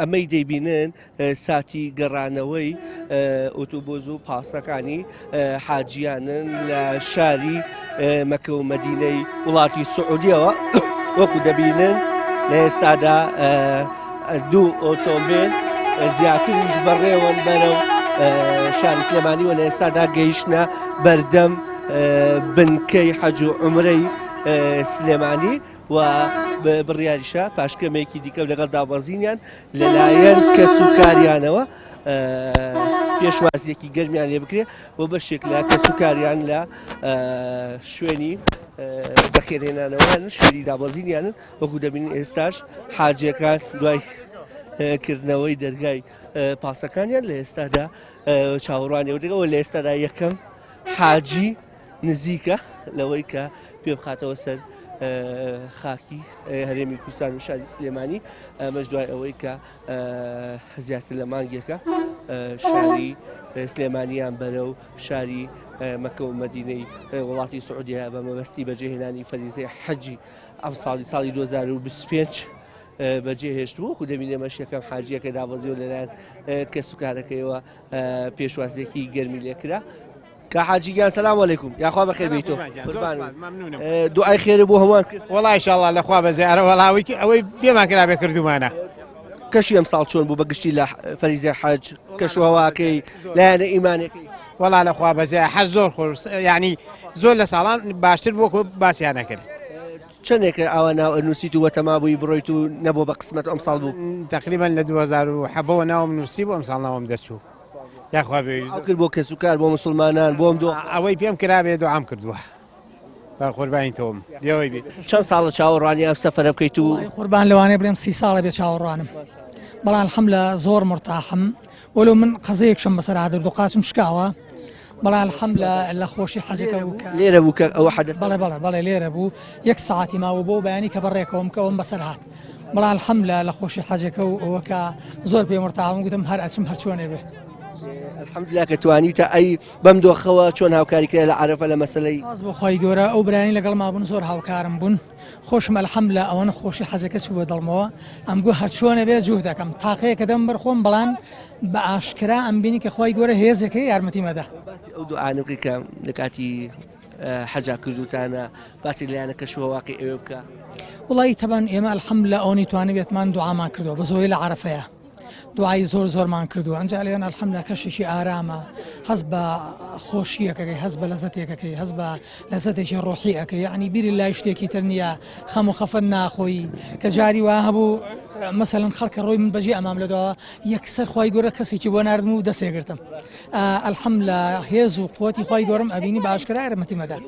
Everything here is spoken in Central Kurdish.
ئەمەی دەیبینن ساتی گەڕانەوەی ئۆتۆبۆز و پاسەکانی حاجیانن لە شاری مەکە و مەدینەی وڵاتی سعودیەوە وەکو دەبینن لە ئێستادا دوو ئۆتۆمبیل زیاتریش بەڕێوەن بەرەو شاری سلێمانی و لە ئێستادا گەیشتنە بەردەم بنکەی حەج و عومرەی سلێمانی و بڕیاریشە پاشکەمێکی دیکە لەگەڵ دابەزینیان لەلایەن کەس و کاریانەوە پێشوازیەکی گەرمیان لێ بکرێ و بەشێک لە کەس و کاریان لە شوێنی بەخێرهێنانەوەیان شوێنی دابەزینیانن وەکو دەبینن ئێستاش حاجیەکان دوای کردنەوەی دەرگای پاسەکانیان لە ئێستادا چاوەڕوانیەوە دەگەوە لە ئێستادا یەکەم حاجی نزیکە لەوەی کە پێ بخاتەوە سەر خاکی هەرێمی کوردستان و شاری سلێمانی ئەمەش دوای ئەوەی کە زیاتر لە مانگێکە شاری سلێمانیان بەرەو شاری مەکە و مەدینەی وڵاتی سعودیە بە مەبەستی بەجێهێنانی فەریزەی حەجی ئەم ساڵی 2025 بەجێهێشت بوو و دەبینێ مەش یەکەم حاجیەکە دابەزیەوە لەلایەن کەس و کارەکەیەوە پێشوازیەکی گەرمی لێکرا. كحاجيان سلام عليكم يا اخوان بخير بيتو دعاء خير ابو هوان والله ان شاء الله الاخوه بزياره والله اوي بما كنا بكردو معنا كشي امسال شلون بو بقشتي لا فريزه حج كشو هواكي لا انا ايمانك والله الاخوه بزياره حج زور خلص يعني زول لسالان باشتر بو باسي انا كده شنك اوانا نسيتو وتمابو برويتو نبو بقسمه امسال بو تقريبا ل 2000 وحبونا ومنسيبو امسالنا ومدرسو يا خوابي ئەو بۆ کەس و کار بۆ مسلمانان بۆم دۆ ئەوەی پێم کرابێ دوعام کردووە با قوربانی تۆم دێەوەی بێت چەند ساڵە چاوەڕوانی ئەم سەفەرە بکەیت و قوربان لەوانەیە بڵێم 30 ساڵە بێت چاوەڕوانم بەڵام الحەمدولە زۆر مرتاحم وەلو من قەزەیەکشم بەسەر هادر دوو قاچم شکاوە بەڵام الحەمدولە لە خۆشی حەجەکە لێرە بوو کە ئەوە حەدەث بەڵێ لێرە بوو یەک ساعتی ماوە بۆ بەیانی کە بەڕێکەوەم کەوەم بەسەر هات بەڵام الحەمدولە لە خۆشی حەجەکە و ئەوە کە زۆر پێ مرتاحم گوتم هەر ئەچم هەر چۆنێ بێ الحمدلله كتوانيتا اي بمدو خوا شلون هاوكاري كلا لعرفه لمسألة باز بخوي جورا او براني لقل ما بن زور هاوكارم بن خوش الحمله او انا خوشي حاجه سو دلمو ام جو هر شلون بي جهدكم طاقه كدم برخون بلان باشكرا ام بيني كخوي جورا هيزك يارمتي مدى بس او دعاء نبقيك لكاتي حاجه كردوتانا بس اللي انا كشو واقع ايوبكا والله طبعا اما الحمله اوني تواني بيتمان دعاء ما كردو بزوي لعرفه دعای زۆر مان کردو ئەنجا لێن الحەمدولە کەشێکی ئارامە هەست بە خۆشیەکەی هەست بە لەزەتێکەکەی هەست بە لەزەتێکی ڕۆحیەکەی یعنی بیری لای شتێکی تر نییە خەم و خەفەت ناخۆی کە جاری وا هەبوو مثلەن خەڵکە ڕۆی من بەجێ ئەمام لەدەوە یەکسەر خوای گەورە کەسێکی بۆ ناردم و دەسێگرتم الحەمدولە هێز و قووەتی خوای گەورەم ئەبینی بە ئاشکرا یارمەتی مەدا